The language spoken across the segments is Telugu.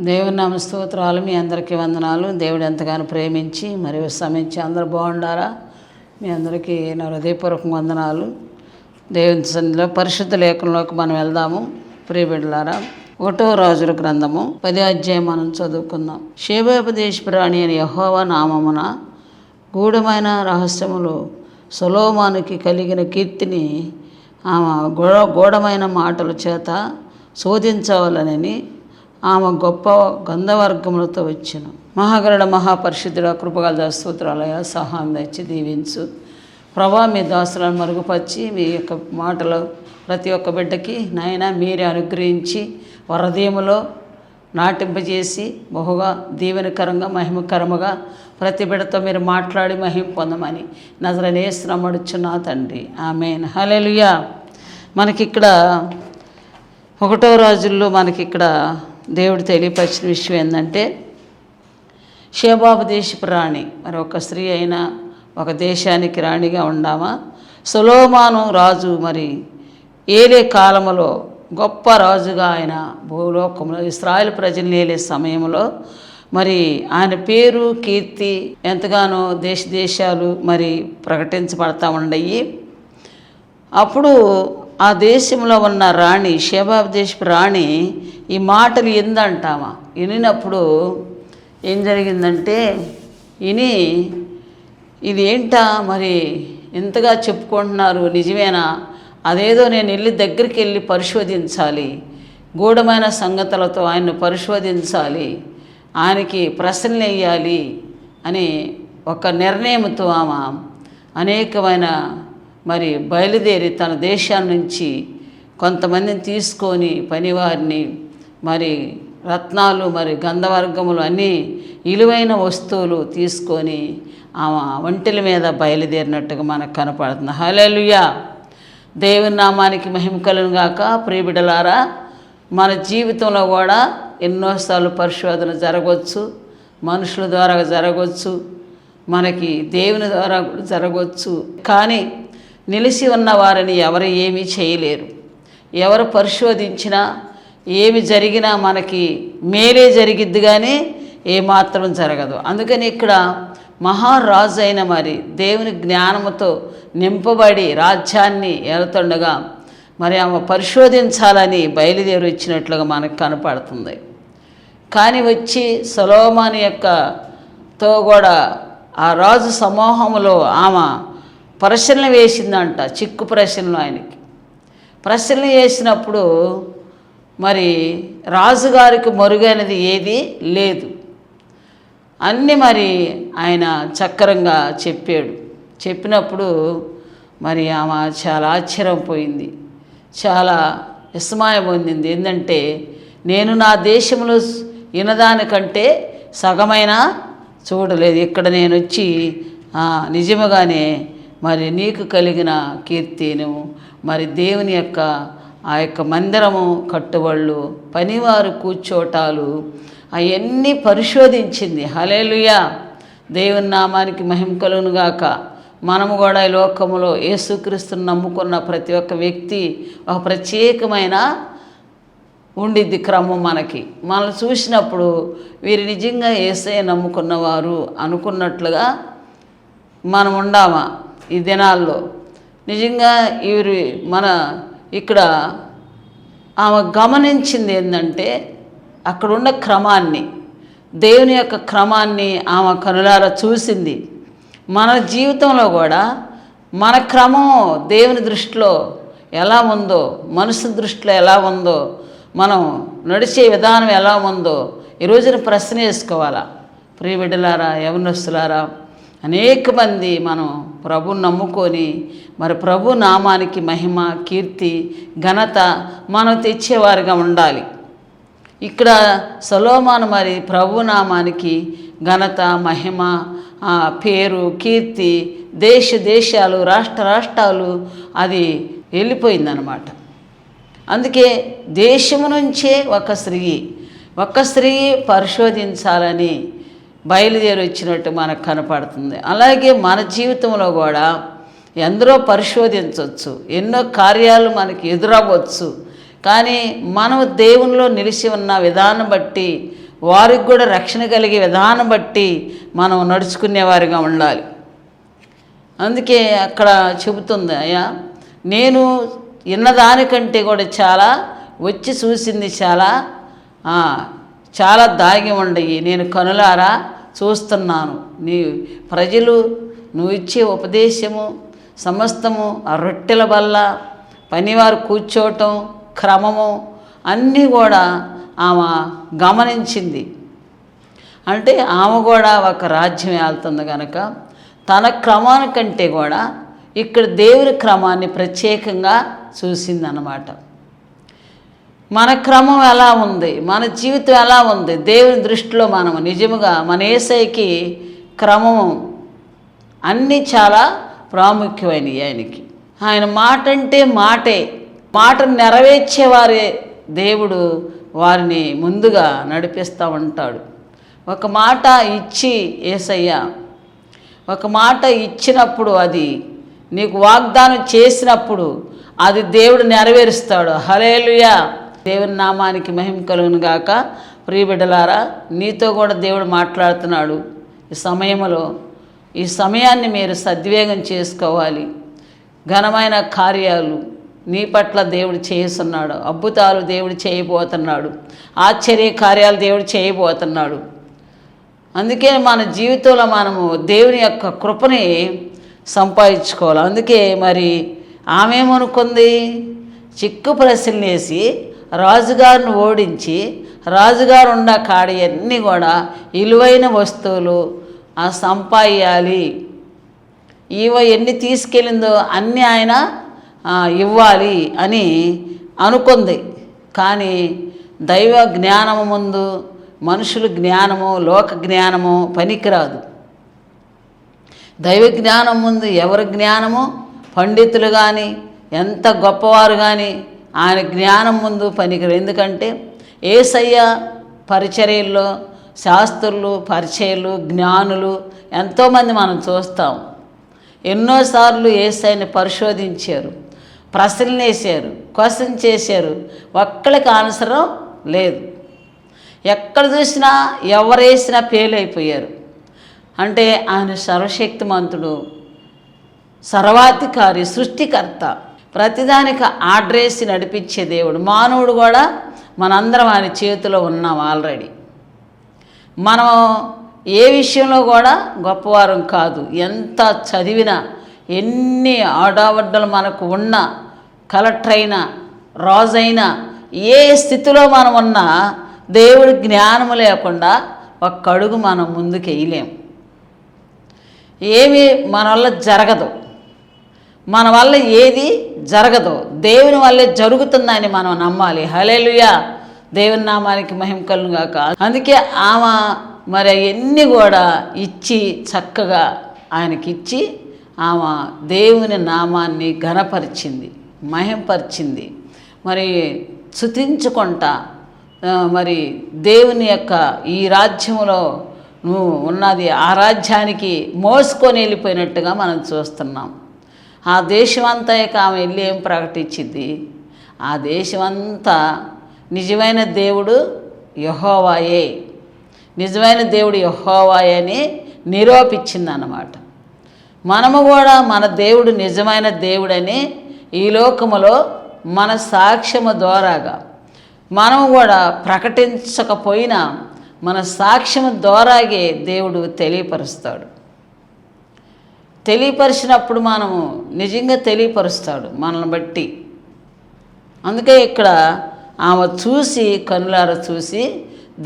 దేవుని నామ స్తోత్రాలు. మీ అందరికీ వందనాలు. దేవుడు ఎంతగానో ప్రేమించి మరియు శ్రమించి అందరూ బాగుండారా? మీ అందరికీ నా హృదయపూర్వక వందనాలు. దేవుని సన్నిధిలో పరిశుద్ధ లేఖనంలోకి మనం వెళ్దాము. ప్రియబిడ్డలారా, 1వ రాజుల గ్రంథము 10వ అధ్యాయం మనం చదువుకుందాం. శేబోపదేశపురాణి అని యెహోవా నామమున గూఢమైన రహస్యములు సొలొమోనుకి కలిగిన కీర్తిని ఆమె గూఢమైన మాటల చేత శోధించవాలని ఆమె గొప్ప గంధవర్గములతో వచ్చెను. మహాగరుడ మహాపరిశుద్ధుడ కృపగల స్తోత్రాలయ సహాయం తెచ్చి దీవించు ప్రభా. మీ దాసులను మరుగుపరిచి మీ యొక్క మాటలు ప్రతి ఒక్క బిడ్డకి నాయన మీరే అనుగ్రహించి హృదయములో నాటింపజేసి బహుగా దీవెనకరంగా మహిమకరముగా ప్రతి బిడ్డతో మీరు మాట్లాడి మహిమ పొందమని నజరేయుని యేసు నామమున అడుగుచున్నా తండ్రి, ఆమేన్. హల్లెలూయా. మనకిక్కడ 1వ రాజుల్లో మనకిక్కడ దేవుడు తెలియపరిచిన విషయం ఏంటంటే, శేబోపదేశపు రాణి, మరి ఒక స్త్రీ అయినా ఒక దేశానికి రాణిగా ఉండామా. సొలొమోను రాజు మరి ఏలే కాలములో గొప్ప రాజుగా ఆయన భూలోకంలో ఇశ్రాయేలు ప్రజల్ని ఏలే సమయంలో మరి ఆయన పేరు కీర్తి ఎంతగానో దేశాలు మరి ప్రకటించబడతా ఉండయి. అప్పుడు ఆ దేశంలో ఉన్న రాణి, శేబోపదేశపు రాణి ఈ మాటలు ఎందంటామా వినినప్పుడు ఏం జరిగిందంటే, ఇది ఏంటా మరి ఎంతగా చెప్పుకుంటున్నారు, నిజమేనా? అదేదో నేను దగ్గరికి వెళ్ళి పరిశోధించాలి, గూఢమైన సంగతులతో ఆయన్ను పరిశోధించాలి, ఆయనకి ప్రశ్నలు వేయాలి అని ఒక నిర్ణయంతో ఆమె అనేకమైన మరి బయలుదేరి తన దేశాన్ని నుంచి కొంతమందిని తీసుకొని పనివారిని మరి రత్నాలు మరి గంధవర్గములు అన్నీ విలువైన వస్తువులు తీసుకొని ఆమె ఒంటెల మీద బయలుదేరినట్టుగా మనకు కనపడుతుంది. హల్లెలూయా. దేవుని నామానికి మహిమ కలుగును గాక. ప్రియబిడ్డలారా, మన జీవితంలో కూడా ఎన్నోసార్లు పరిశోధన జరగవచ్చు, మనుషుల ద్వారా జరగవచ్చు, మనకి దేవుని ద్వారా జరగవచ్చు. కానీ నిలిచి ఉన్న వారిని ఎవరు ఏమీ చేయలేరు. ఎవరు పరిశోధించినా ఏమి జరిగినా మనకి మేలే జరిగిద్ది కానీ ఏమాత్రం జరగదు. అందుకని ఇక్కడ మహారాజు అయిన మరి దేవుని జ్ఞానముతో నింపబడి రాజ్యాన్ని ఏలుతుండగా మరి ఆమె పరిశోధించాలని బయలుదేరి వచ్చినట్లుగా మనకు కనపడుతుంది. కానీ వచ్చి సొలొమోను తో కూడా ఆ రాజు సమూహంలో ఆమె ప్రశ్నలు వేసిందంట, చిక్కు ప్రశ్నలు. ఆయనకి ప్రశ్నలు వేసినప్పుడు మరి రాజుగారికి మరుగైనది ఏది లేదు. అన్నీ మరి ఆయన చక్కరంగా చెప్పాడు. చెప్పినప్పుడు మరి ఆమె చాలా ఆశ్చర్యపోయింది, చాలా విస్మయం పొందింది. ఏంటంటే, నేను నా దేశంలో వినదానికంటే సగమైన చూడలేదు. ఇక్కడ నేను వచ్చి నిజముగానే మరి నీకు కలిగిన కీర్తిను మరి దేవుని యొక్క ఆ యొక్క మందిరము కట్టుబళ్ళు పనివారు కూర్చోటాలు అవన్నీ పరిశోధించింది. హల్లెలూయా. దేవుని నామానికి మహిమ కలుగును గాక. మనము కూడా ఈ లోకములో యేసుక్రీస్తుని నమ్ముకున్న ప్రతి ఒక్క వ్యక్తి ఒక ప్రత్యేకమైన ఉండిద్ది క్రమం. మనల్ని చూసినప్పుడు వీరు నిజంగా యేసయ్య నమ్ముకున్నవారు అనుకున్నట్లుగా మనం ఉండామా ఈ దినాల్లో? నిజంగా వీరు ఇక్కడ ఆమె గమనించింది ఏంటంటే, అక్కడున్న క్రమాన్ని, దేవుని యొక్క క్రమాన్ని ఆమె కనులారా చూసింది. మన జీవితంలో కూడా మన క్రమం దేవుని దృష్టిలో ఎలా ఉందో, మనుషుల దృష్టిలో ఎలా ఉందో, మనం నడిచే విధానం ఎలా ఉందో ఈ రోజున ప్రశ్న వేసుకోవాలా. ప్రియబిడ్డలారా, యవనస్తులారా, అనేక మంది మనం ప్రభుని నమ్ముకొని మరి ప్రభు నామానికి మహిమ కీర్తి ఘనత మనం తెచ్చేవారుగా ఉండాలి. ఇక్కడ సొలొమోను మరి ప్రభు నామానికి ఘనత మహిమ పేరు కీర్తి దేశాలు రాష్ట్రాలు అది వెళ్ళిపోయిందనమాట. అందుకే దేశము నుంచే ఒక స్త్రీ పరిశోధించాలని బయలుదేరి వచ్చినట్టు మనకు కనపడుతుంది. అలాగే మన జీవితంలో కూడా ఎందరో పరిశోధించవచ్చు, ఎన్నో కార్యాలు మనకి ఎదురవ్వచ్చు. కానీ మనం దేవునిలో నిలిచి ఉన్న విధానం బట్టి వారికి కూడా రక్షణ కలిగే విధానం బట్టి మనం నడుచుకునేవారిగా ఉండాలి. అందుకే అక్కడ చెబుతుంది, అయ్యా నేను విన్నదానికంటే కూడా చాలా వచ్చి చూసింది చాలా దాగి ఉండయి, నేను కనులారా చూస్తున్నాను. నీ ప్రజలు నువ్వు ఇచ్చే ఉపదేశము సమస్తము, ఆ రొట్టెల వల్ల పనివారు కూర్చోవటం క్రమము అన్నీ కూడా ఆమె గమనించింది. అంటే ఆమె కూడా ఒక రాజ్యం వెళ్తుంది కనుక తన క్రమానికంటే కూడా ఇక్కడ దేవుని క్రమాన్ని ప్రత్యేకంగా చూసిందన్నమాట. మన క్రమం ఎలా ఉంది, మన జీవితం ఎలా ఉంది దేవుని దృష్టిలో మనం నిజముగా మన యేసయ్యకి క్రమం అన్నీ చాలా ప్రాముఖ్యమైనవి. ఆయన మాట అంటే మాటను నెరవేర్చేవారే దేవుడు వారిని ముందుగా నడిపిస్తూ ఉంటాడు. ఒక మాట ఇచ్చి యేసయ్య ఒక మాట ఇచ్చినప్పుడు, అది నీకు వాగ్దానం చేసినప్పుడు అది దేవుడు నెరవేరుస్తాడు. హల్లెలూయా. దేవుని నామానికి మహిమ కలుగును గాక. ప్రియబిడ్డలారా, నీతో కూడా దేవుడు మాట్లాడుతున్నాడు. ఈ సమయాన్ని మీరు సద్వినియోగం చేసుకోవాలి. ఘనమైన కార్యాలు నీ పట్ల దేవుడు చేస్తున్నాడు. అద్భుతాలు దేవుడు చేయబోతున్నాడు. ఆశ్చర్య కార్యాలు దేవుడు చేయబోతున్నాడు. అందుకే మన జీవితంలో మనము దేవుని యొక్క కృపని సంపాదించుకోవాలి. అందుకే మరి ఆమెమనుకుంది, చిక్కు ప్రశ్నలు వేసి రాజుగారిని ఓడించి రాజుగారు ఉన్న కాడి అన్నీ కూడా విలువైన వస్తువులు సంపాదించాలి, ఎన్ని తీసుకెళ్ళిందో అన్నీ ఆయన ఇవ్వాలి అని అనుకుంది. కానీ దైవ జ్ఞానము ముందు మనుషుల జ్ఞానము లోక జ్ఞానము పనికిరాదు. దైవ జ్ఞానం ముందు ఎవరి జ్ఞానము, పండితులు కానీ ఎంత గొప్పవారు కానీ ఆయన జ్ఞానం ముందు పనికిరాదు. ఎందుకంటే యేసయ్య పరిచర్యల్లో శాస్త్రులు, పరిచర్యలు, జ్ఞానులు ఎంతోమంది మనం చూస్తాం. ఎన్నోసార్లు యేసయ్యని పరిశోధించారు, ప్రశ్నలు వేశారు, క్వశ్చన్ చేశారు. ఒక్కరికి ఆన్సరం లేదు. ఎక్కడ చూసినా ఎవరేసినా ఫెయిల్ అయిపోయారు. అంటే ఆయన సర్వశక్తిమంతుడు, సర్వాధికారి, సృష్టికర్త, ప్రతిదానికి ఆర్డర్ వేసి నడిపించే దేవుడు. మానవుడు కూడా మనందరం ఆయన చేతిలో ఉన్నాం ఆల్రెడీ. మనం ఏ విషయంలో కూడా గొప్పవారం కాదు. ఎంత చదివినా, ఎన్ని ఆడావడ్డలు మనకు ఉన్నా, కలెక్టర్ అయినా, రాజైనా, ఏ స్థితిలో మనం ఉన్నా దేవుడి జ్ఞానము లేకుండా ఒక్క అడుగు మనం ముందుకు వేయలేం. ఏమీ మన వల్ల జరగదు. మన వల్ల ఏది జరగదు, దేవుని వల్లే జరుగుతుందని మనం నమ్మాలి. హల్లెలూయా. దేవుని నామానికి మహిమ కలుగును గాక. అందుకే ఆమె మరి అవన్నీ కూడా ఇచ్చి చక్కగా ఆయనకిచ్చి ఆమె దేవుని నామాన్ని ఘనపరిచింది, మహింపరిచింది. మరి స్తుతించుకుంటా మరి దేవుని యొక్క ఈ రాజ్యంలో నువ్వు ఉన్నది ఆ రాజ్యానికి మోసుకొని వెళ్ళిపోయినట్టుగా మనం చూస్తున్నాం. ఆ దేశమంతా ఆమె వెళ్ళి ఏం ప్రకటించింది, ఆ దేశమంతా నిజమైన దేవుడు యెహోవాయే, నిజమైన దేవుడు యెహోవాయే అని నిరూపించింది అన్నమాట. మనము కూడా మన దేవుడు నిజమైన దేవుడని ఈ లోకములో మన సాక్ష్యము ద్వారాగా మనము కూడా ప్రకటించకపోయినా మన సాక్ష్యము ద్వారాగే దేవుడు తెలియపరుస్తాడు. తెలియపరిచినప్పుడు మనము నిజంగా తెలియపరుస్తాడు మనల్ని బట్టి. అందుకే ఇక్కడ ఆమె చూసి కనులారా చూసి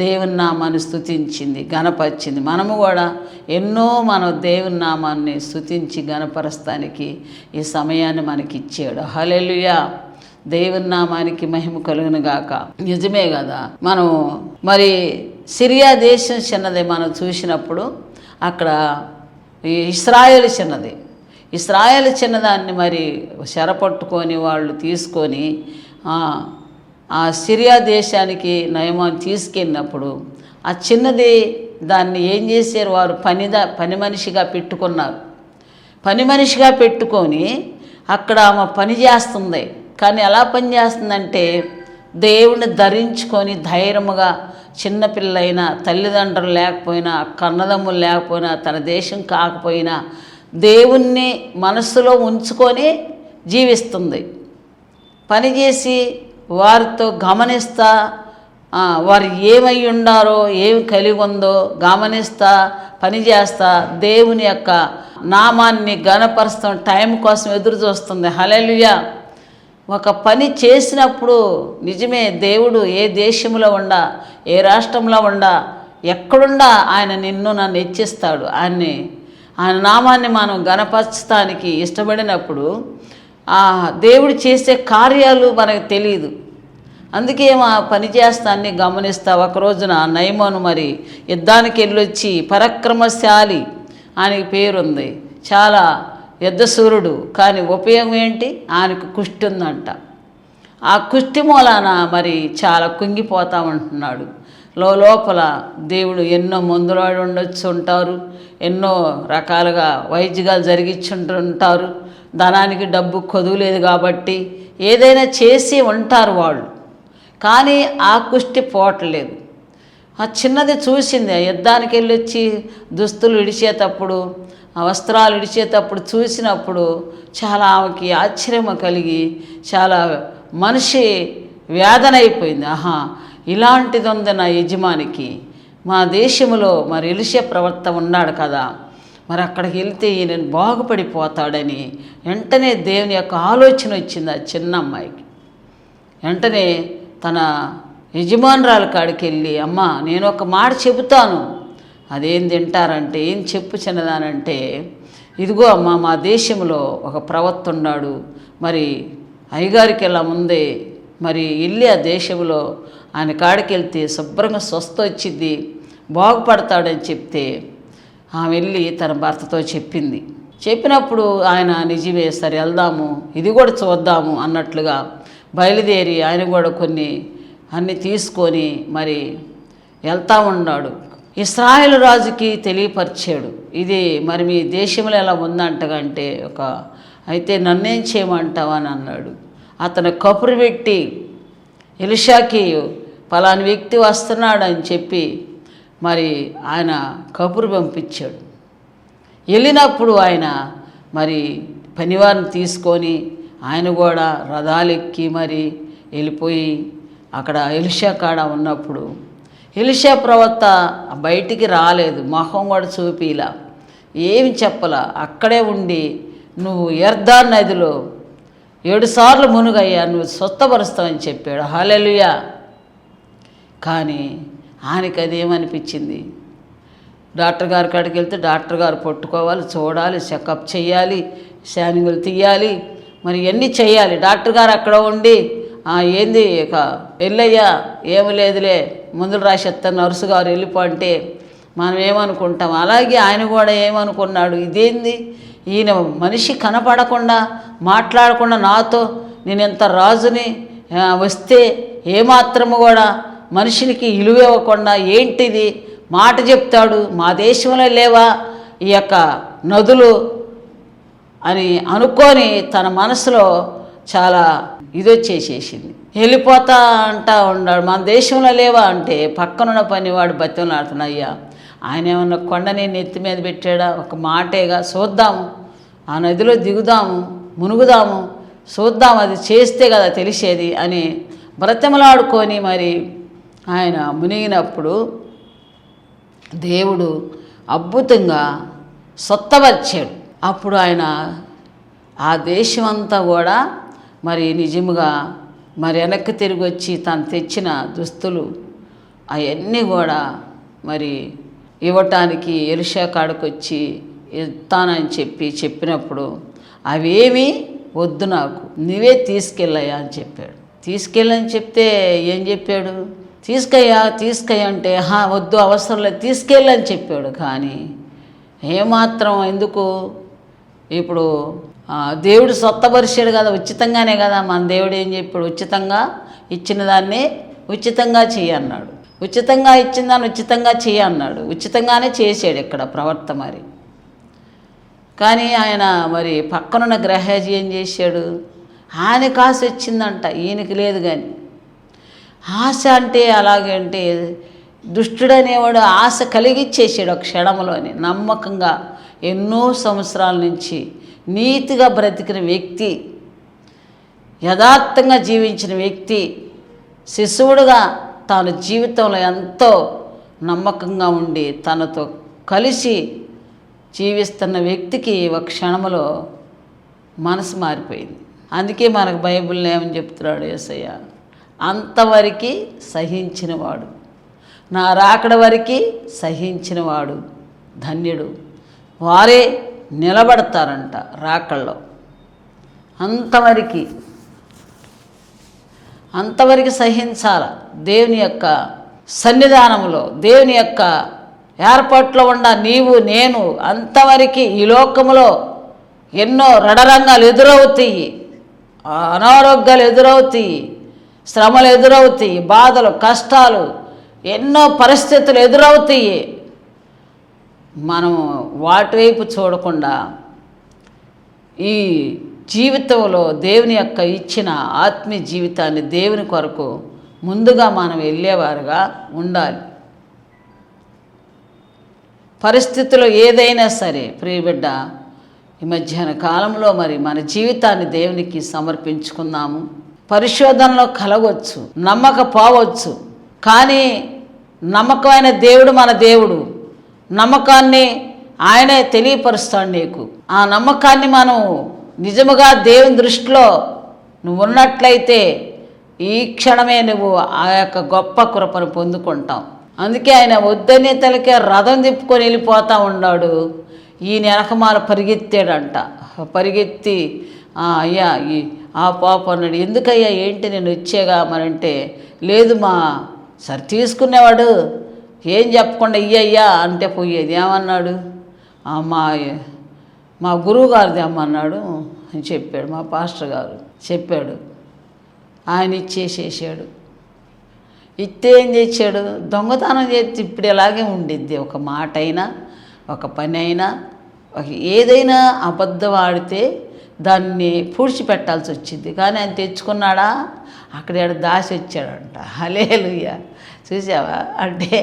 దేవుని నామాన్ని స్తుతించింది, ఘనపరిచింది. మనము కూడా ఎన్నో మన దేవుని నామాన్ని స్తుతించి ఘనపరస్తానికి ఈ సమయాన్ని మనకి ఇచ్చాడు. హల్లెలూయా. దేవుని నామానికి మహిమ కలుగును గాక. నిజమే కదా. మనం మరి సిరియా దేశం చిన్నది మనం చూసినప్పుడు అక్కడ ఇశ్రాయేలు చిన్నది. ఇశ్రాయేలు చిన్నదాన్ని మరి చెరపట్టుకొని వాళ్ళు తీసుకొని ఆ సిరియా దేశానికి నయమాను తీసుకెళ్ళినప్పుడు ఆ చిన్నది దాన్ని ఏం చేశారు, వారు పని మనిషిగా పెట్టుకున్నారు. పని మనిషిగా పెట్టుకొని అక్కడ ఆమె పని చేస్తుంది. కానీ ఎలా పని చేస్తుందంటే దేవుణ్ణి ధరించుకొని ధైర్యముగా చిన్నపిల్లైనా, తల్లిదండ్రులు లేకపోయినా, కన్నదమ్ములు లేకపోయినా, తన దేశం కాకపోయినా దేవుణ్ణి మనస్సులో ఉంచుకొని జీవిస్తుంది. పనిచేసి వారితో గమనిస్తా, వారు ఏమై ఉండారో, ఏమి కలిగి ఉందో గమనిస్తా, పనిచేస్తా దేవుని యొక్క నామాన్ని ఘనపరుస్తాం, టైం కోసం ఎదురు చూస్తుంది. హల్లెలూయా. ఒక పని చేసినప్పుడు నిజమే దేవుడు ఏ దేశంలో ఉండా, ఏ రాష్ట్రంలో ఉండా, ఎక్కడుండా ఆయన నిన్ను నన్ను హెచ్చిస్తాడు. ఆయన నామాన్ని మనం ఘనపరచడానికి ఇష్టపడినప్పుడు దేవుడు చేసే కార్యాలు మనకు తెలియదు. అందుకే పని చేస్తాన్ని గమనిస్తా. ఒక రోజున నయమాను మరి యుద్ధానికి వెళ్ళొచ్చి పరాక్రమశాలి ఆయనకి పేరుంది, చాలా యుద్ధశూరుడు. కానీ ఉపయోగం ఏంటి? ఆయనకు కుష్టి ఉందంట. ఆ కుష్టి మూలాన మరి చాలా కుంగిపోతా ఉంటున్నాడు. లోపల దేవుడు ఎన్నో మందులాడి ఉంటారు, ఎన్నో రకాలుగా వైద్యాలు జరిగించుంటుంటారు. ధనానికి డబ్బు కొదువులేదు కాబట్టి ఏదైనా చేసి ఉంటారు వాళ్ళు. కానీ ఆ కుష్టి పోవట్లేదు. ఆ చిన్నది చూసింది, యుద్ధానికి వెళ్ళొచ్చి దుస్తులు విడిచేటప్పుడు, ఆ వస్త్రాలు విడిచేటప్పుడు చూసినప్పుడు చాలా ఆమెకి ఆశ్చర్యం కలిగి చాలా మనిషి వేదన అయిపోయింది. ఇలాంటిది ఉంది నా యజమానికి, మా దేశంలో మరి ఎలీషా ప్రవక్త ఉన్నాడు కదా, మరి అక్కడికి వెళ్తే ఈయన బాగుపడిపోతాడని వెంటనే దేవుని యొక్క ఆలోచన వచ్చింది ఆ చిన్న అమ్మాయికి. వెంటనే తన యజమానురాలు కాడికి వెళ్ళి, అమ్మ నేను ఒక మాట చెబుతాను, అదేం తింటారంటే, ఏం చెప్పు చిన్నదానంటే, ఇదిగో అమ్మ మా దేశంలో ఒక ప్రవక్త ఉన్నాడు, మరి అయ్యగారికి ఇలా ముందే మరి వెళ్ళి ఆ దేశంలో ఆయన కాడికి వెళ్తే శుభ్రంగా స్వస్థ వచ్చింది, బాగుపడతాడని చెప్తే ఆమె వెళ్ళి తన భర్తతో చెప్పింది. చెప్పినప్పుడు ఆయన నిజమే, సరే వెళ్దాము, ఇది కూడా చూద్దాము అన్నట్లుగా బయలుదేరి ఆయన కూడా అన్నీ తీసుకొని మరి వెళ్తూ ఉన్నాడు. ఇశ్రాయేలు రాజుకి తెలియపరిచాడు, ఇది మరి మీ దేశంలో ఎలా ఉందంటగంటే అయితే నన్నేం చేయమంటావా అని అన్నాడు. అతను కబురు పెట్టి ఎలీషాకి పలాని వ్యక్తి వస్తున్నాడు అని చెప్పి మరి ఆయన కబురు పంపించాడు. వెళ్ళినప్పుడు ఆయన మరి పనివారిని తీసుకొని ఆయన కూడా రథాలెక్కి మరి వెళ్ళిపోయి అక్కడ ఎలీషా కాడ ఉన్నప్పుడు ఎలీషా ప్రవక్త బయటికి రాలేదు, మొహం కూడా చూపిలా, ఏమి చెప్పలా, అక్కడే ఉండి నువ్వు యొర్దాను నదిలో 7 సార్లు మునుగయ్యా, నువ్వు స్వస్థపరుస్తావని చెప్పాడు. హల్లెలూయా. కానీ ఆయనకి అదేమనిపించింది, డాక్టర్ గారి కాడికి వెళ్తే డాక్టర్ గారు పట్టుకోవాలి, చూడాలి, చెకప్ చేయాలి, స్కానింగులు తీయాలి, మరి ఇవన్నీ చేయాలి. డాక్టర్ గారు అక్కడ ఉండి ఏంది ఇక వెళ్ళయ్యా, ఏమి లేదులే మందులు రాసేస్తాను, నర్సు గారు వెళ్ళిపో అంటే మనం ఏమనుకుంటాం. అలాగే ఆయన కూడా ఏమనుకున్నాడు, ఇదేంది ఈయన మనిషి కనపడకుండా మాట్లాడకుండా నాతో నేను ఎంత రాజుని వస్తే ఏమాత్రము కూడా మనిషినికి ఇలువ ఇవ్వకుండా ఏంటిది మాట చెప్తాడు, మా దేశంలో లేవా ఈ యొక్క నదులు అని అనుకొని తన మనసులో చాలా ఇదొచ్చేసేసింది. వెళ్ళిపోతా అంటా ఉన్నాడు, మన దేశంలో లేవా అంటే పక్కనున్న పనివాడు బతిమలాడుతున్నా, అయ్యా ఆయన ఏమన్నా కొండని నెత్తి మీద పెట్టాడా, ఒక మాటేగా, చూద్దాము, ఆ నదిలో దిగుదాము, మునుగుదాము, చూద్దాం, అది చేస్తే కదా తెలిసేది అని బ్రతిమలాడుకొని మరి ఆయన మునిగినప్పుడు దేవుడు అద్భుతంగా సొత్తపరిచాడు. అప్పుడు ఆయన ఆ దేశమంతా కూడా మరి నిజముగా మరి వెనక్కి తిరిగి వచ్చి తను తెచ్చిన దుస్తులు అవన్నీ కూడా మరి ఇవ్వటానికి ఎలీషా కాడికి వచ్చి ఇస్తానని చెప్పినప్పుడు అవేమీ వద్దు, నాకు నువ్వే తీసుకెళ్ళయ్యా అని చెప్పాడు. తీసుకెళ్ళని చెప్తే ఏం చెప్పాడు, తీసుకయ్యా అంటే వద్దు అవసరం లేదు తీసుకెళ్ళని చెప్పాడు. కానీ ఏమాత్రం ఎందుకు, ఇప్పుడు దేవుడు సొత్తపరిచాడు కదా, ఉచితంగానే కదా, మన దేవుడు ఏం చెప్పాడు, ఉచితంగా ఇచ్చిన దాన్ని ఉచితంగా చేయన్నాడు, ఉచితంగా ఇచ్చిన దాన్ని ఉచితంగా చేయన్నాడు, ఉచితంగానే చేసాడు ఇక్కడ ప్రవర్త. మరి కానీ ఆయన మరి పక్కనున్న గ్రహాజీ ఏం చేశాడు, ఆయనకు ఆశ వచ్చిందంట, ఈయనకి లేదు. కానీ ఆశ అంటే అలాగే అంటే దుష్టుడనేవాడు ఆశ కలిగిచ్చేసాడు ఒక క్షణంలోని. నమ్మకంగా ఎన్నో సంవత్సరాల నుంచి నీతిగా బ్రతికిన వ్యక్తి, యథార్థంగా జీవించిన వ్యక్తి, శిశువుడుగా తాను జీవితంలో ఎంతో నమ్మకంగా ఉండి తనతో కలిసి జీవిస్తున్న వ్యక్తికి ఒక క్షణంలో మనసు మారిపోయింది. అందుకే మనకు బైబిల్లో ఏమని చెప్తున్నాడు యేసయ్య, అంతవరకు సహించినవాడు, నా రాకడ వరకు సహించినవాడు ధన్యుడు, వారే నిలబడతారంట రాకల్లో. అంతవరకు సహించాల. దేవుని యొక్క సన్నిధానంలో, దేవుని యొక్క ఏర్పాట్లో ఉన్న నీవు నేను అంతవరకు ఈ లోకంలో ఎన్నో రణరంగాలు ఎదురవుతాయి, అనారోగ్యాలు ఎదురవుతాయి, శ్రమలు ఎదురవుతాయి, బాధలు కష్టాలు ఎన్నో పరిస్థితులు ఎదురవుతాయి. మనం వాటి వైపు చూడకుండా ఈ జీవితంలో దేవుని యొక్క ఇచ్చిన ఆత్మీయ జీవితాన్ని దేవుని కొరకు ముందుగా మనం వెళ్ళేవారుగా ఉండాలి. పరిస్థితులు ఏదైనా సరే ప్రియబిడ్డ, ఈ మధ్యాహ్న కాలంలో మరి మన జీవితాన్ని దేవునికి సమర్పించుకుందాము. పరిశోధనలో కలగవచ్చు, నమ్మకపోవచ్చు, కానీ నమ్మకమైన దేవుడు మన దేవుడు. నమ్మకాన్ని ఆయనే తెలియపరుస్తాడు నీకు. ఆ నమ్మకాన్ని మనం నిజముగా దేవుని దృష్టిలో నువ్వు ఉన్నట్లయితే ఈ క్షణమే నువ్వు ఆ యొక్క గొప్ప కృపను పొందుకుంటావు. అందుకే ఆయన వద్దనే తలకే రథం తిప్పుకొని వెళ్ళిపోతూ ఉన్నాడు. ఈయన వెనకమాల పరిగెత్తాడంట. పరిగెత్తి అయ్యా ఆ పాప అన్నాడు. ఎందుకయ్యా ఏంటి నేను వచ్చేగా మరంటే, లేదు సరి తీసుకునేవాడు ఏం చెప్పకుండా ఇయ్యయ్యా అంటే పోయేది. ఏమన్నాడు, మా గురువు గారిది అమ్మన్నాడు అని చెప్పాడు. మా పాస్టర్ గారు చెప్పాడు. ఆయన ఇచ్చేసేసాడు. ఇస్తే ఏం చేశాడు, దొంగతనం చేసి ఇప్పుడు ఇలాగే ఉండిద్ది. ఒక మాట అయినా, ఒక పని అయినా, ఏదైనా అబద్ధం ఆడితే దాన్ని పూడ్చిపెట్టాల్సి వచ్చింది. కానీ ఆయన తెచ్చుకున్నాడా, అక్కడ దాసి వచ్చాడంట. హల్లెలూయా. చూసావా, అంటే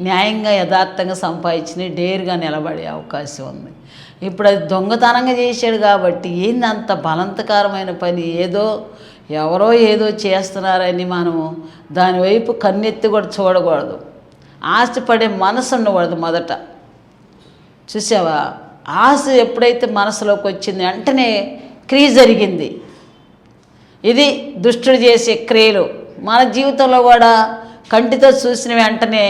న్యాయంగా యథార్థంగా సంపాదించి డేరుగా నిలబడే అవకాశం ఉంది. ఇప్పుడు అది దొంగతనంగా చేశాడు కాబట్టి ఏంది అంత బలవంతకరమైన పని, ఎవరో ఏదో చేస్తున్నారని మనము దానివైపు కన్నెత్తి కూడా చూడకూడదు. ఆశపడే మనసు ఉండకూడదు. మొదట చూసావా, ఆశ ఎప్పుడైతే మనసులోకి వచ్చింది వెంటనే క్రియ జరిగింది. ఇది దుష్టుడు చేసే క్రియలు. మన జీవితంలో కూడా కంటితో చూసిన వెంటనే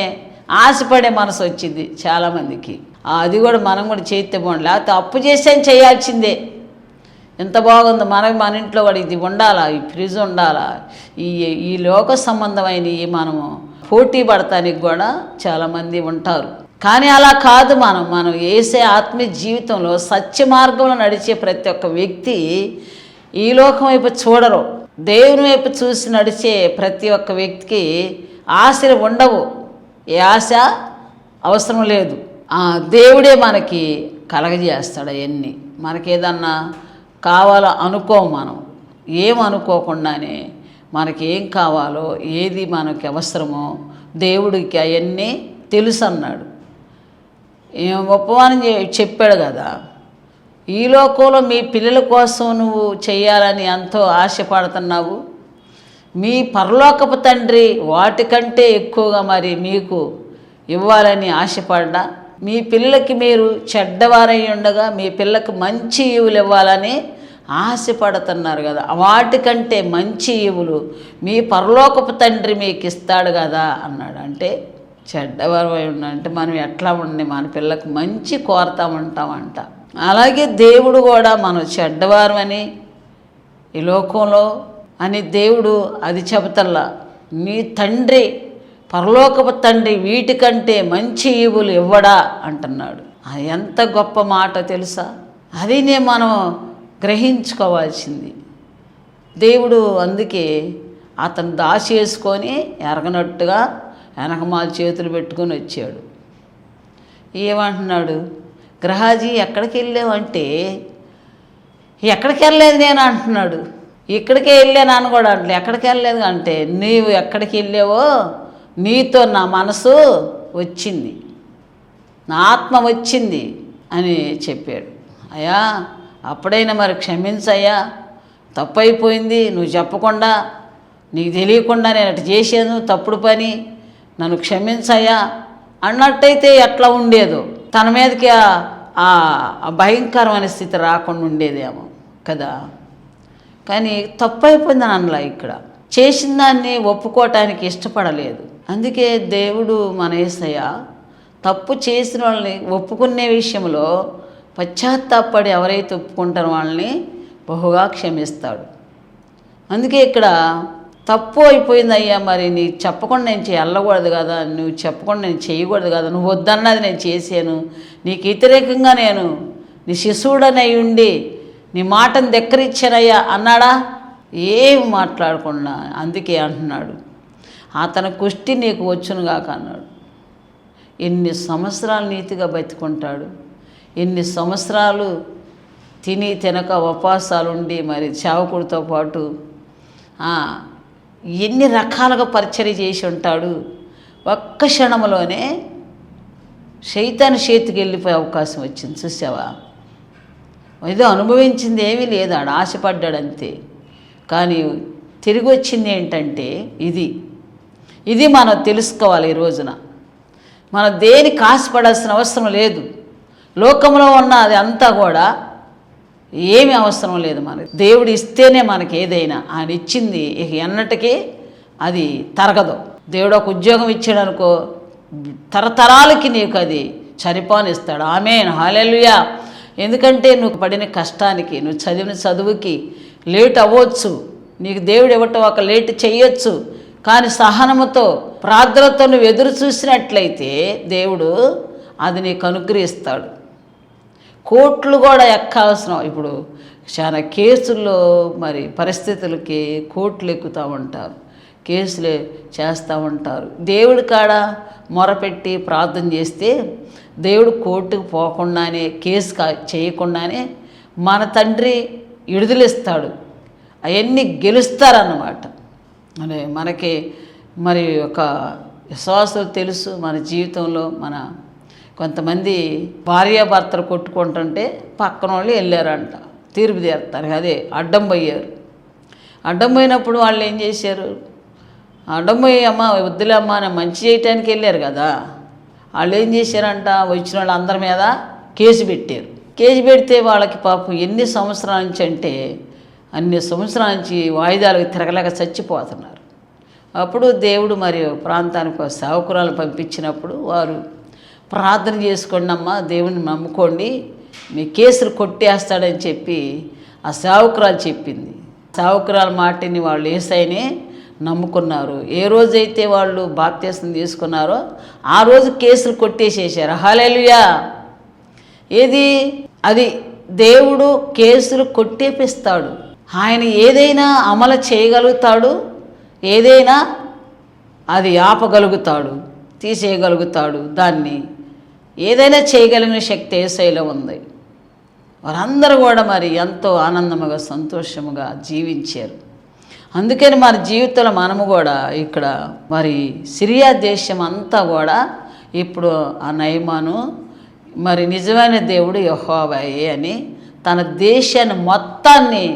ఆశపడే మనసు వచ్చింది చాలామందికి. అది కూడా మనం కూడా చేస్తే బాగుంది, లేకపోతే అప్పు చేసేం చేయాల్సిందే. ఎంత బాగుంది, మన ఇంట్లో కూడా ఇది ఉండాలా, ఈ ఫ్రిడ్జ్ ఉండాలా, ఈ లోక సంబంధమైనవి మనము పోటీ పడటానికి కూడా చాలామంది ఉంటారు. కానీ అలా కాదు. మనం వేసే ఆత్మీయ జీవితంలో సత్య మార్గంలో నడిచే ప్రతి ఒక్క వ్యక్తి ఈ లోకం వైపు చూడరు. దేవుని వైపు చూసి నడిచే ప్రతి ఒక్క వ్యక్తికి ఆశలు ఉండవు. ఏ ఆశ అవసరం లేదు. దేవుడే మనకి కలగజేస్తాడు అవన్నీ. మనకేదన్నా కావాలో అనుకోము. మనం ఏమనుకోకుండానే మనకి ఏం కావాలో, ఏది మనకి అవసరమో దేవుడికి అవన్నీ తెలుసు అన్నాడు. ఉపమానం చెప్పాడు కదా, ఈ లోకంలో మీ పిల్లల కోసం నువ్వు చేయాలని ఎంతో ఆశపడుతున్నావు. మీ పరలోకపు తండ్రి వాటికంటే ఎక్కువగా మరి మీకు ఇవ్వాలని ఆశపడ్డా, మీ పిల్లలకి మీరు చెడ్డవారై ఉండగా మీ పిల్లలకు మంచి ఈవులు ఇవ్వాలని ఆశపడుతున్నారు కదా. వాటికంటే మంచి ఈవులు మీ పరలోకపు తండ్రి మీకు ఇస్తాడు కదా అన్నాడు. అంటే చెడ్డవారమై ఉండంటే మనం ఎట్లా ఉండి మన పిల్లలకు మంచి కోరుతూ ఉంటామంట. అలాగే దేవుడు కూడా మనం చెడ్డవారమని ఈ లోకంలో అని దేవుడు అది చెబుతల్లా. నీ తండ్రి పరలోకపు తండ్రి వీటికంటే మంచి ఈవులు ఇవ్వడా అంటున్నాడు. అది ఎంత గొప్ప మాట తెలుసా. అది మనం గ్రహించుకోవాల్సింది. దేవుడు అందుకే అతను దాచేసుకొని ఎరగనట్టుగా వెనకమాల చేతులు పెట్టుకొని వచ్చాడు. ఏమంటున్నాడు, గ్రహాజీ ఎక్కడికి వెళ్ళావంటే, ఎక్కడికి వెళ్ళలేదు నేను అంటున్నాడు. ఇక్కడికే వెళ్ళాను అని కూడా అంటే ఎక్కడికి వెళ్ళలేదు అంటే, నీవు ఎక్కడికి వెళ్ళావో నీతో నా మనసు వచ్చింది, నా ఆత్మ వచ్చింది అని చెప్పాడు. అయ్యా అప్పుడైనా మరి క్షమించయ్యా, తప్పు అయిపోయింది, నువ్వు చెప్పకుండా నీకు తెలియకుండా నేను అటు చేశాను తప్పుడు పని, నన్ను క్షమించయ్యా అన్నట్టయితే ఎట్లా ఉండేదో, తన మీదకి ఆ భయంకరమైన స్థితి రాకుండా ఉండేదేమో కదా. కానీ తప్పు అయిపోయిందని అనలా, ఇక్కడ చేసిన దాన్ని ఒప్పుకోవటానికి ఇష్టపడలేదు. అందుకే దేవుడు మన యేసయ్య తప్పు చేసిన వాళ్ళని ఒప్పుకునే విషయంలో పశ్చాత్తాపడి ఎవరైతే ఒప్పుకుంటారో వాళ్ళని బహుగా క్షమిస్తాడు. అందుకే ఇక్కడ తప్పు అయిపోయింది అయ్యా, మరి నీకు చెప్పకుండా నేను వెళ్ళకూడదు కదా, నువ్వు చెప్పకుండా నేను చేయకూడదు కదా, నువ్వు వద్దన్నది నేను చేశాను, నీకు వ్యతిరేకంగా నేను నీ శిశువుడని అయి ఉండి నీ మాటను దగ్గరిచ్చానయ్యా అన్నాడా? ఏమి మాట్లాడకుండా. అందుకే అంటున్నాడు, అతని కుష్టి నీకు వచ్చునుగాక అన్నాడు. ఎన్ని సంవత్సరాలు నీతిగా బతికుంటాడు, ఎన్ని సంవత్సరాలు తిని తినక ఉపవాసాలు ఉండి మరి సేవకుడితో పాటు ఎన్ని రకాలుగా పరిచర్య చేసి ఉంటాడు. ఒక్క క్షణంలోనే శైతాను చేతికి వెళ్ళిపోయే అవకాశం వచ్చింది. చూసావా? ఏదో అనుభవించింది ఏమీ లేదు, ఆడ ఆశపడ్డాడు అంతే. కానీ తిరిగి వచ్చింది ఏంటంటే ఇది మనం తెలుసుకోవాలి. ఈ రోజున మనం దేనికి ఆశపడాల్సిన అవసరం లేదు. లోకంలో ఉన్న అది అంతా కూడా ఏమి అవసరం లేదు మనకి. దేవుడు ఇస్తేనే మనకి ఏదైనా, ఆయన ఇచ్చింది ఇక ఎన్నటికీ అది తరగదు. దేవుడు ఒక ఉద్యోగం ఇచ్చాడు అనుకో, తరతరాలకి నీకు అది సరిపోనిస్తాడు. ఆమేన్, హల్లెలూయా. ఎందుకంటే నువ్వు పడిన కష్టానికి, నువ్వు చదివిన చదువుకి లేట్ అవ్వచ్చు, నీకు దేవుడు ఇవ్వటం ఒక లేట్ చెయ్యొచ్చు. కానీ సహనముతో ప్రార్థనతో నువ్వు ఎదురు చూసినట్లయితే దేవుడు అది నీకు అనుగ్రహిస్తాడు. కోట్లు కూడా ఎక్కాల్సిన, ఇప్పుడు చాలా కేసుల్లో మరి పరిస్థితులకి కోట్లు ఎక్కుతూ ఉంటారు, కేసులే చేస్తూ ఉంటారు. దేవుడి కాడ మొరపెట్టి ప్రార్థన చేస్తే దేవుడు కోర్టుకు పోకుండానే, కేసు చేయకుండానే మన తండ్రి విడుదలిస్తాడు. అవన్నీ గెలుస్తారన్నమాట. అదే మనకి మరి ఒక విశ్వాసులు తెలుసు. మన జీవితంలో మన కొంతమంది భార్యాభర్తలు కొట్టుకుంటుంటే పక్కన వాళ్ళు వెళ్ళారంట తీర్పు తీరుతారు, అదే అడ్డం పోయారు. అడ్డం పోయినప్పుడు వాళ్ళు ఏం చేశారు? అడ్డం పోయి అమ్మ వద్దులే అమ్మ అని మంచి చేయటానికి వెళ్ళారు కదా, వాళ్ళు ఏం చేశారంట, వచ్చిన వాళ్ళు అందరి మీద కేసు పెట్టారు. కేసు పెడితే వాళ్ళకి పాపం ఎన్ని సంవత్సరాల నుంచి అంటే అన్ని సంవత్సరాల నుంచి వాయిదాలకు తిరగలేక చచ్చిపోతున్నారు. అప్పుడు దేవుడు మరి ప్రాంతానికి సేవకురాలు పంపించినప్పుడు వారు ప్రార్థన చేసుకోండి అమ్మా, దేవుని నమ్ముకోండి, మీ కేసులు కొట్టేస్తాడని చెప్పి ఆ సేవకురాలు చెప్పింది. సేవకురాల మాటని వాళ్ళు యేసయ్యనే నమ్ముకున్నారు. ఏ రోజైతే వాళ్ళు బాప్తిసం తీసుకున్నారో ఆ రోజు కేసులు కొట్టేసేసారు. హల్లెలూయా. అది దేవుడు కేసులు కొట్టేపిస్తాడు. ఆయన ఏదైనా అమలు చేయగలుగుతాడు, ఏదైనా అది ఆపగలుగుతాడు, తీసేయగలుగుతాడు. దాన్ని ఏదైనా చేయగలిగిన శక్తి యేసయ్యలో ఉంది. వారందరూ కూడా మరి ఎంతో ఆనందముగా సంతోషముగా జీవించారు. అందుకని మన జీవితంలో మనము కూడా ఇక్కడ మరి సిరియా దేశం అంతా కూడా ఇప్పుడు ఆ నయమాను మరి నిజమైన దేవుడు యెహోవాయే అని తన దేశాన్ని మొత్తాన్ని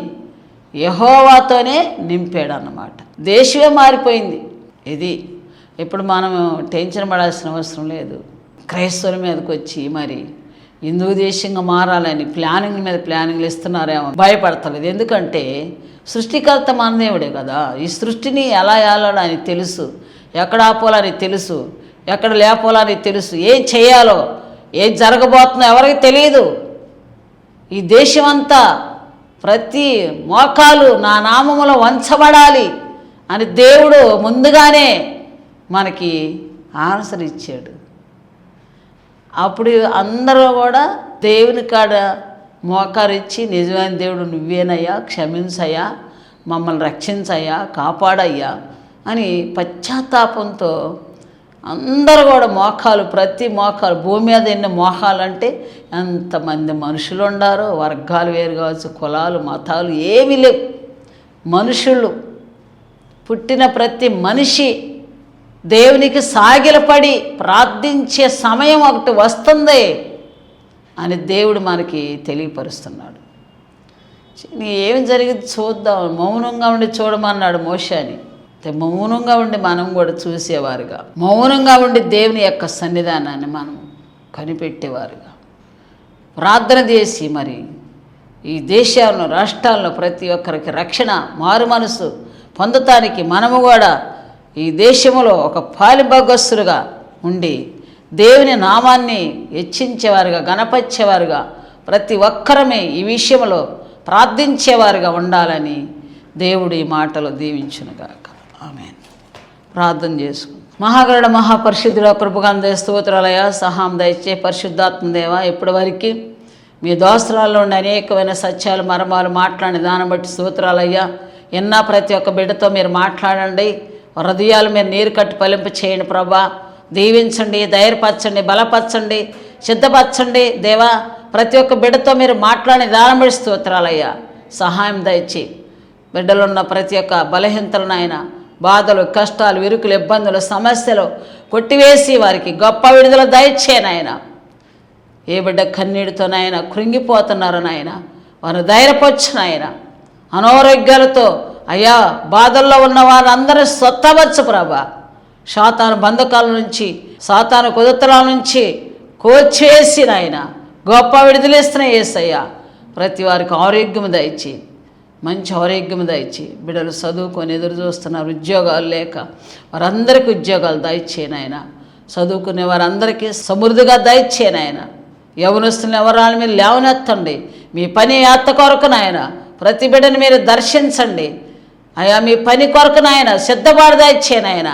యెహోవాతోనే నింపాడు అన్నమాట. దేశమే మారిపోయింది. ఇది ఇప్పుడు మనం టెన్షన్ పడాల్సిన అవసరం లేదు. క్రైస్తవుల మీదకి వచ్చి మరి హిందూ దేశంగా మారాలని ప్లానింగ్ మీద ప్లానింగ్లు ఇస్తున్నారేమో భయపడతలేదు. ఎందుకంటే సృష్టికర్త మన దేవుడే కదా. ఈ సృష్టిని ఎలా ఏలాలో ఆయనకి తెలుసు, ఎక్కడ ఆపోలని తెలుసు, ఎక్కడ లేపోలని తెలుసు, ఏం చేయాలో ఏం జరగబోతుందో ఎవరికి తెలియదు. ఈ దేశమంతా ప్రతి మోకాలు నా నామములో వంచబడాలి అని దేవుడు ముందుగానే మనకి ఆన్సర్ ఇచ్చాడు. అప్పుడు అందరూ కూడా దేవుని కాడ మోకారిచ్చి నిజమైన దేవుడు నువ్వేనయ్యా, క్షమించయ్యా, మమ్మల్ని రక్షించయ్యా, కాపాడయ్యా అని పశ్చాత్తాపంతో అందరూ కూడా మోకాలు, ప్రతి మోకాలు, భూమి మీద ఎన్ని మోకాలు అంటే ఎంతమంది మనుషులు ఉండారో, వర్గాలు వేరు కావచ్చు, కులాలు మతాలు ఏమీ లేవు. మనుషులు పుట్టిన ప్రతి మనిషి దేవునికి సాగిలపడి ప్రార్థించే సమయం ఒకటి వస్తుంది అని దేవుడు మనకి తెలియపరుస్తున్నాడు. ఏం జరిగింది చూద్దాం, మౌనంగా ఉండి చూడమన్నాడు మోషేని. మౌనంగా ఉండి మనం కూడా చూసేవారుగా, మౌనంగా ఉండి దేవుని యొక్క సన్నిధానాన్ని మనం కనిపెట్టేవారుగా, ప్రార్థన చేసి మరి ఈ దేశాలను రాష్ట్రాల్లో ప్రతి ఒక్కరికి రక్షణ మారు మనసు పొందటానికి మనము కూడా ఈ దేశంలో ఒక పాలిభాగస్తులుగా ఉండి దేవుని నామాన్ని హెచ్చించేవారుగా, గణపరిచేవారుగా, ప్రతి ఒక్కరమే ఈ విషయంలో ప్రార్థించేవారుగా ఉండాలని దేవుడు ఈ మాటలు దీవించునుగాక. ఆమేన్. ప్రార్థన చేసుకుందాం. మహాగరుడ మహాపరిశుద్ధుడ కృపగంధ స్తోత్రాలయ సహాయం దయచే పరిశుద్ధాత్మదేవ, ఇప్పటి వరకు మీ దోస్త్రాల్లో ఉండి అనేకమైన సత్యాలు మర్మాలు మాట్లాడిన దాన్ని బట్టి స్తోత్రాలయ్యా. ఎన్నా ప్రతి ఒక్క బిడ్డతో మీరు మాట్లాడండి, హృదయాలు మీరు నీరు కట్టి ఫలింప చేయండి ప్రభా. దీవించండి, ధైర్యపరచండి, బలపరచండి, సిద్ధపరచండి దేవా. ప్రతి ఒక్క బిడ్డతో మీరు మాట్లాడిన దాన్ని బట్టి స్తోత్రాలయ్యా. సహాయం దయచి బిడ్డలున్న ప్రతి ఒక్క బలహీనతలను ఆయన బాధలు, కష్టాలు, విరుకులు, ఇబ్బందులు, సమస్యలు కొట్టివేసి వారికి గొప్ప విడుదల దయచేయనాయన. ఏ బిడ్డ కన్నీటితోనైనా కృంగిపోతున్నారో నాయన వారు ధైర్యపరచునాయన. అనారోగ్యాలతో అయ్యా బాధల్లో ఉన్న వారందరూ స్వత్తవచ్చు ప్రభా. సాతాను బంధకాల నుంచి, సాతాను కుదుతల నుంచి కోల్చేసి నాయన గొప్ప విడుదలిస్తున్న యేసయ్యా. ప్రతి వారికి ఆరోగ్యం దయచి, మంచి ఆరోగ్యం దయచి, బిడ్డలు చదువుకొని ఎదురు చూస్తున్నారు, ఉద్యోగాలు లేక వారందరికీ ఉద్యోగాలు దయచేయనాయన. చదువుకునే వారందరికీ సమృద్ధిగా దయచేయనాయన. యవనస్తులను ఎవరాలు మీరు లేవనెత్తండి, మీ పని యాత్ర కొరకు నాయన. ప్రతి బిడ్డని మీరు దర్శించండి అయ్యా. మీ పని కొరకు నాయన సిద్ధపాటు దయచేయనాయన.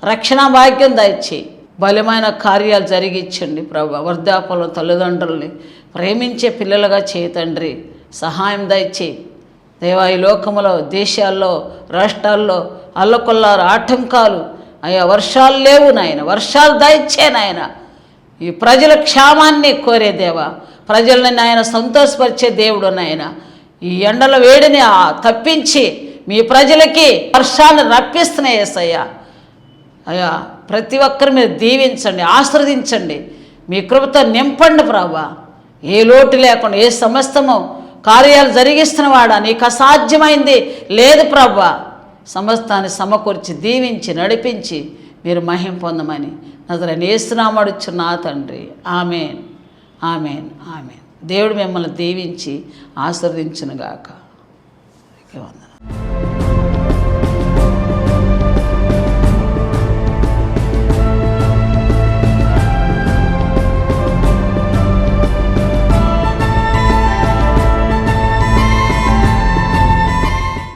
రక్షణ భాగ్యం దయచి బలమైన కార్యాలు జరిగించండి ప్రభు. వృద్ధాపంలో తల్లిదండ్రుల్ని ప్రేమించే పిల్లలుగా చేయతండ్రి. సహాయం దయచి దేవా. ఈ లోకములో, దేశాల్లో, రాష్ట్రాల్లో అల్లకొల్లారు ఆటంకాలు అయ్యా. వర్షాలు లేవు నాయన, వర్షాలు దయచే నాయన. ఈ ప్రజల క్షేమాన్ని కోరే దేవా, ప్రజల్ని నాయన సంతోషపరిచే దేవుడు నాయన. ఈ ఎండల వేడిని తప్పించి మీ ప్రజలకి వర్షాలను రప్పిస్తున్నాయి యేసయ్యా. అయ్యా ప్రతి ఒక్కరు మీరు దీవించండి, ఆశీర్వదించండి, మీ కృపతో నింపండి ప్రభా. ఏ లోటు లేకుండా ఏ సమస్తము కార్యాలు జరిగిస్తున్నవాడా, నీకు అసాధ్యమైంది లేదు ప్రభా. సమస్తాన్ని సమకూర్చి దీవించి నడిపించి మీరు మహిమ పొందమని నజరేయుడైన యేసు నామమున అడుగుచున్నా తండ్రి. ఆమేన్, ఆమేన్, ఆమేన్. దేవుడు మిమ్మల్ని దీవించి ఆశీర్వదించునుగాక. వందనాలు.